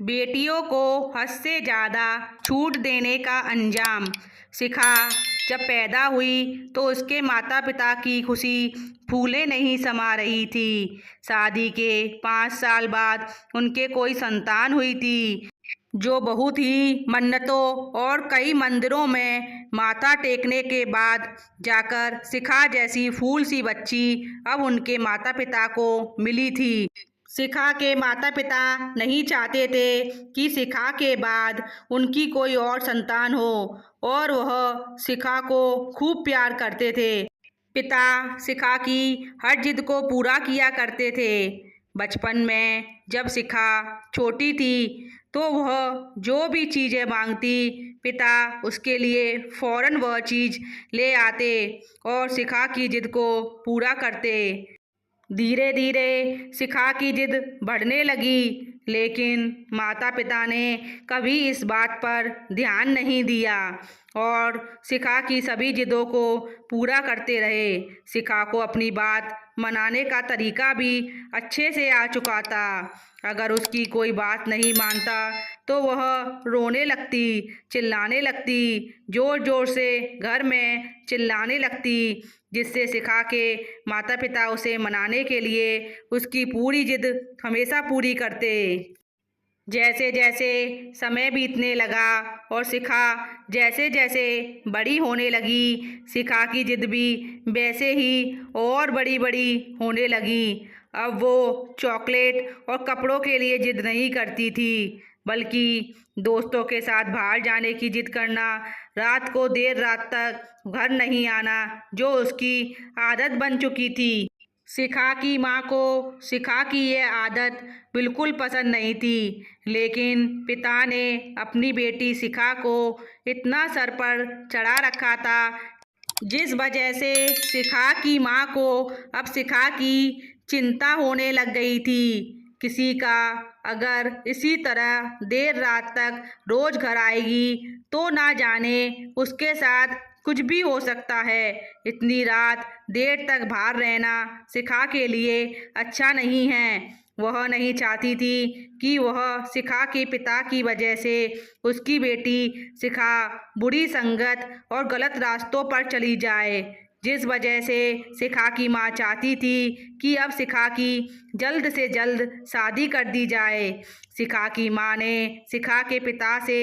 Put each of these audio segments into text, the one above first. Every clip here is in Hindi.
बेटियों को हद से ज़्यादा छूट देने का अंजाम। शिखा जब पैदा हुई तो उसके माता पिता की खुशी फूले नहीं समा रही थी। शादी के 5 साल बाद उनके कोई संतान हुई थी, जो बहुत ही मन्नतों और कई मंदिरों में माथा टेकने के बाद जाकर शिखा जैसी फूल सी बच्ची अब उनके माता पिता को मिली थी। शिखा के माता पिता नहीं चाहते थे कि शिखा के बाद उनकी कोई और संतान हो, और वह शिखा को खूब प्यार करते थे। पिता शिखा की हर जिद को पूरा किया करते थे। बचपन में जब शिखा छोटी थी तो वह जो भी चीज़ें मांगती, पिता उसके लिए फौरन वह चीज़ ले आते और शिखा की जिद को पूरा करते। धीरे धीरे शिखा की जिद बढ़ने लगी, लेकिन माता पिता ने कभी इस बात पर ध्यान नहीं दिया और शिखा की सभी जिदों को पूरा करते रहे। शिखा को अपनी बात मनाने का तरीका भी अच्छे से आ चुका था। अगर उसकी कोई बात नहीं मानता तो वह रोने लगती, चिल्लाने लगती, ज़ोर ज़ोर से घर में चिल्लाने लगती, जिससे शिखा के माता पिता उसे मनाने के लिए उसकी पूरी जिद हमेशा पूरी करते। जैसे जैसे समय बीतने लगा और शिखा जैसे जैसे बड़ी होने लगी, शिखा की जिद भी वैसे ही और बड़ी बड़ी होने लगी। अब वो चॉकलेट और कपड़ों के लिए जिद नहीं करती थी, बल्कि दोस्तों के साथ बाहर जाने की जिद करना, रात को देर रात तक घर नहीं आना, जो उसकी आदत बन चुकी थी। शिखा की माँ को शिखा की यह आदत बिल्कुल पसंद नहीं थी, लेकिन पिता ने अपनी बेटी शिखा को इतना सर पर चढ़ा रखा था, जिस वजह से शिखा की माँ को अब शिखा की चिंता होने लग गई थी। किसी का अगर इसी तरह देर रात तक रोज घर आएगी तो ना जाने उसके साथ कुछ भी हो सकता है। इतनी रात देर तक बाहर रहना शिखा के लिए अच्छा नहीं है। वह नहीं चाहती थी कि वह शिखा के पिता की वजह से उसकी बेटी शिखा बुरी संगत और गलत रास्तों पर चली जाए, जिस वजह से शिखा की माँ चाहती थी कि अब शिखा की जल्द से जल्द शादी कर दी जाए। शिखा की माँ ने शिखा के पिता से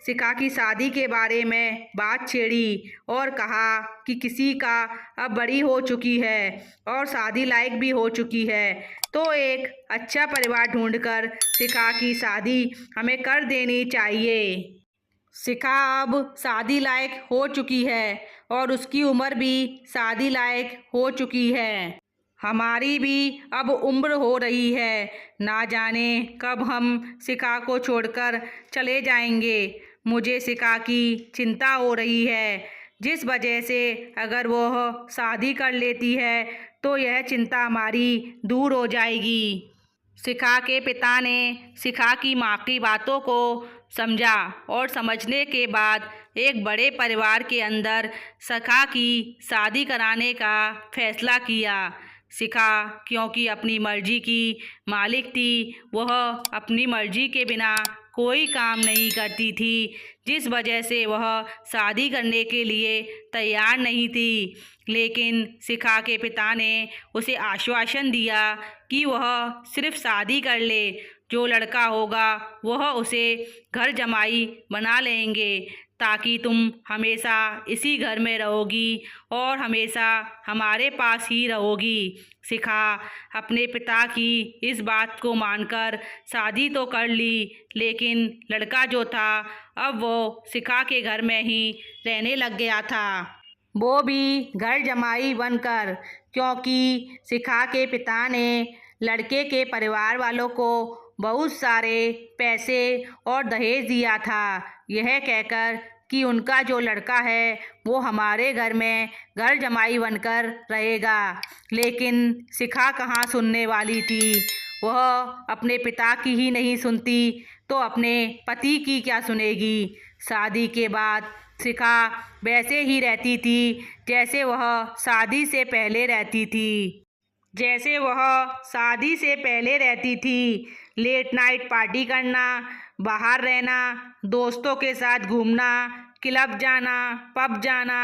शिखा की शादी के बारे में बात छेड़ी और कहा कि किसी का अब बड़ी हो चुकी है और शादी लायक भी हो चुकी है, तो एक अच्छा परिवार ढूंढकर शिखा की शादी हमें कर देनी चाहिए। शिखा अब शादी लायक हो चुकी है और उसकी उम्र भी शादी लायक हो चुकी है। हमारी भी अब उम्र हो रही है, ना जाने कब हम शिखा को छोड़कर चले जाएंगे। मुझे शिखा की चिंता हो रही है, जिस वजह से अगर वह शादी कर लेती है तो यह चिंता हमारी दूर हो जाएगी। शिखा के पिता ने शिखा की माँ की बातों को समझा और समझने के बाद एक बड़े परिवार के अंदर शिखा की शादी कराने का फैसला किया। शिखा क्योंकि अपनी मर्जी की मालिक थी, वह अपनी मर्जी के बिना कोई काम नहीं करती थी, जिस वजह से वह शादी करने के लिए तैयार नहीं थी। लेकिन शिखा के पिता ने उसे आश्वासन दिया कि वह सिर्फ शादी कर ले, जो लड़का होगा वह उसे घर जमाई बना लेंगे, ताकि तुम हमेशा इसी घर में रहोगी और हमेशा हमारे पास ही रहोगी। शिखा अपने पिता की इस बात को मानकर शादी तो कर ली, लेकिन लड़का जो था अब वो शिखा के घर में ही रहने लग गया था, वो भी घर जमाई बनकर, क्योंकि शिखा के पिता ने लड़के के परिवार वालों को बहुत सारे पैसे और दहेज दिया था, यह कहकर कि उनका जो लड़का है वो हमारे घर में घर जमाई बनकर रहेगा। लेकिन शिखा कहाँ सुनने वाली थी, वह अपने पिता की ही नहीं सुनती तो अपने पति की क्या सुनेगी। शादी के बाद शिखा वैसे ही रहती थी जैसे वह शादी से पहले रहती थी। लेट नाइट पार्टी करना, बाहर रहना, दोस्तों के साथ घूमना, क्लब जाना, पब जाना,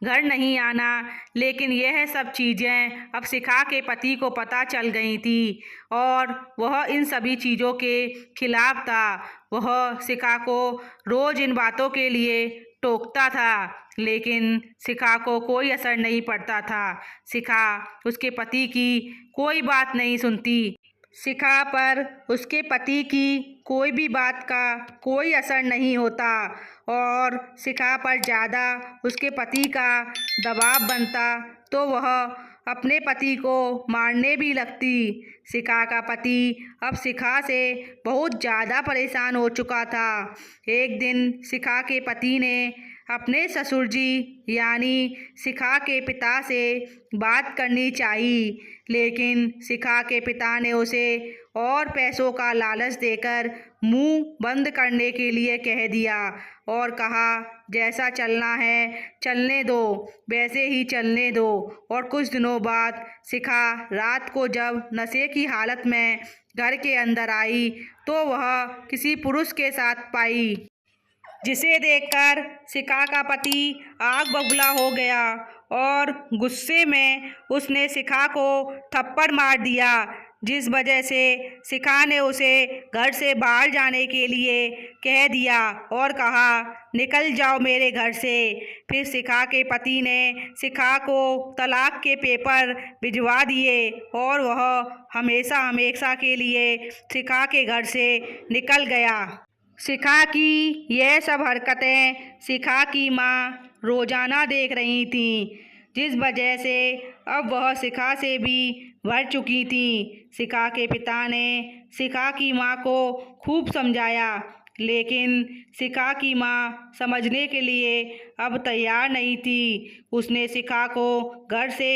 घर नहीं आना। लेकिन यह सब चीज़ें अब शिखा के पति को पता चल गई थी और वह इन सभी चीज़ों के खिलाफ था। वह शिखा को रोज़ इन बातों के लिए टोकता था, लेकिन शिखा को कोई असर नहीं पड़ता था। शिखा उसके पति की कोई बात नहीं सुनती। शिखा पर उसके पति की कोई भी बात का कोई असर नहीं होता और शिखा पर ज़्यादा उसके पति का दबाव बनता तो वह अपने पति को मारने भी लगती। शिखा का पति अब शिखा से बहुत ज़्यादा परेशान हो चुका था। एक दिन शिखा के पति ने अपने ससुर जी यानी शिखा के पिता से बात करनी चाहिए, लेकिन शिखा के पिता ने उसे और पैसों का लालच देकर मुंह बंद करने के लिए कह दिया और कहा, जैसा चलना है चलने दो, वैसे ही चलने दो। और कुछ दिनों बाद शिखा रात को जब नशे की हालत में घर के अंदर आई तो वह किसी पुरुष के साथ पाई, जिसे देखकर शिखा का पति आग बबूला हो गया और गुस्से में उसने शिखा को थप्पड़ मार दिया, जिस वजह से शिखा ने उसे घर से बाहर जाने के लिए कह दिया और कहा, निकल जाओ मेरे घर से। फिर शिखा के पति ने शिखा को तलाक के पेपर भिजवा दिए और वह हमेशा हमेशा के लिए शिखा के घर से निकल गया। शिखा की यह सब हरकतें शिखा की माँ रोज़ाना देख रही थीं, जिस वजह से अब वह शिखा से भी भर चुकी थी। शिखा के पिता ने शिखा की माँ को खूब समझाया, लेकिन शिखा की माँ समझने के लिए अब तैयार नहीं थी। उसने शिखा को घर से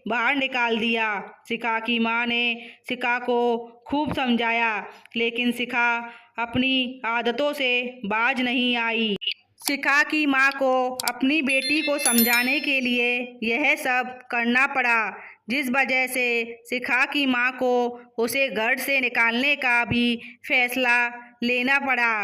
बाहर निकाल दिया। शिखा की माँ ने शिखा को खूब समझाया, लेकिन शिखा अपनी आदतों से बाज नहीं आई। शिखा की माँ को अपनी बेटी को समझाने के लिए यह सब करना पड़ा, जिस वजह से शिखा की माँ को उसे घर से निकालने का भी फैसला लेना पड़ा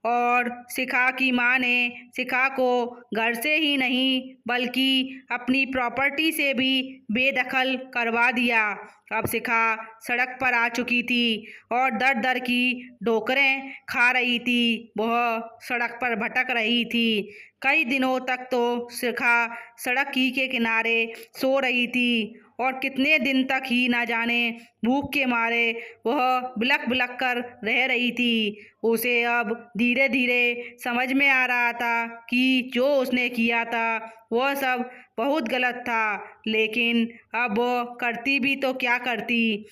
और शिखा की माँ ने शिखा को घर से ही नहीं बल्कि अपनी प्रॉपर्टी से भी बेदखल करवा दिया। अब शिखा सड़क पर आ चुकी थी और दर दर की ठोकरें खा रही थी। वह सड़क पर भटक रही थी। कई दिनों तक तो शिखा सड़क ही के किनारे सो रही थी और कितने दिन तक ही ना जाने भूख के मारे वह बिलख बिलख कर रह रही थी। उसे अब धीरे धीरे समझ में आ रहा था कि जो उसने किया था वह सब बहुत गलत था, लेकिन अब वो करती भी तो क्या करती।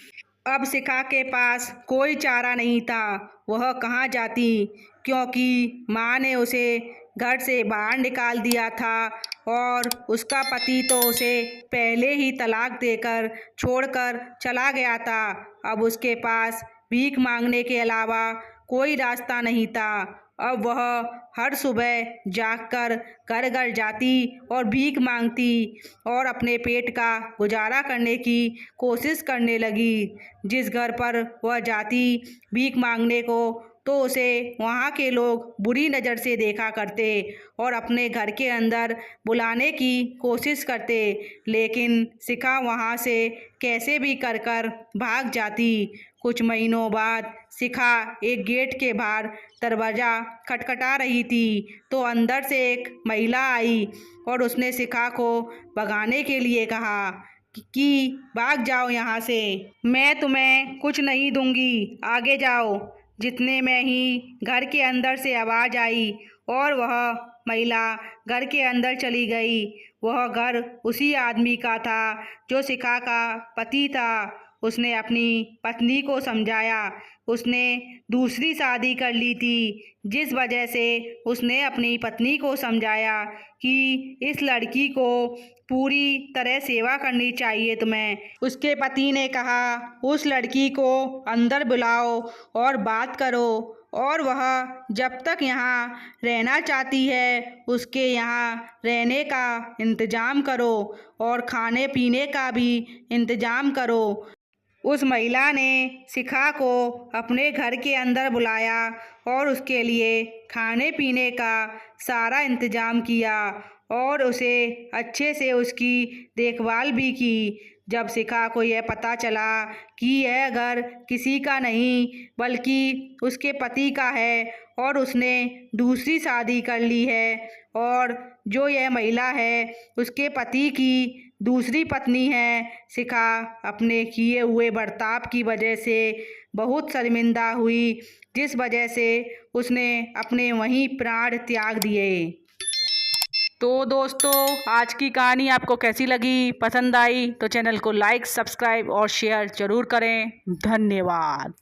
अब शिखा के पास कोई चारा नहीं था। वह कहाँ जाती, क्योंकि माँ ने उसे घर से बाहर निकाल दिया था और उसका पति तो उसे पहले ही तलाक देकर छोड़कर चला गया था। अब उसके पास भीख मांगने के अलावा कोई रास्ता नहीं था। अब वह हर सुबह जागकर घर घर जाती और भीख मांगती और अपने पेट का गुजारा करने की कोशिश करने लगी। जिस घर पर वह जाती भीख मांगने को तो उसे वहाँ के लोग बुरी नज़र से देखा करते और अपने घर के अंदर बुलाने की कोशिश करते, लेकिन शिखा वहाँ से कैसे भी कर कर भाग जाती। कुछ महीनों बाद शिखा एक गेट के बाहर दरवाज़ा खटखटा रही थी तो अंदर से एक महिला आई और उसने शिखा को भगाने के लिए कहा कि भाग जाओ यहाँ से, मैं तुम्हें कुछ नहीं दूंगी, आगे जाओ। जितने में ही घर के अंदर से आवाज़ आई और वह महिला घर के अंदर चली गई। वह घर उसी आदमी का था जो शिखा का पति था। उसने अपनी पत्नी को समझाया। उसने दूसरी शादी कर ली थी, जिस वजह से उसने अपनी पत्नी को समझाया कि इस लड़की को पूरी तरह सेवा करनी चाहिए तुम्हें। उसके पति ने कहा उस लड़की को अंदर बुलाओ और बात करो और वह जब तक यहाँ रहना चाहती है उसके यहाँ रहने का इंतज़ाम करो और खाने पीने का भी इंतज़ाम करो। उस महिला ने शिखा को अपने घर के अंदर बुलाया और उसके लिए खाने पीने का सारा इंतज़ाम किया और उसे अच्छे से उसकी देखभाल भी की। जब शिखा को यह पता चला कि यह घर किसी का नहीं बल्कि उसके पति का है और उसने दूसरी शादी कर ली है और जो यह महिला है उसके पति की दूसरी पत्नी है, शिखा अपने किए हुए बर्ताव की वजह से बहुत शर्मिंदा हुई, जिस वजह से उसने अपने वहीं प्राण त्याग दिए। तो दोस्तों, आज की कहानी आपको कैसी लगी? पसंद आई तो चैनल को लाइक, सब्सक्राइब और शेयर ज़रूर करें। धन्यवाद।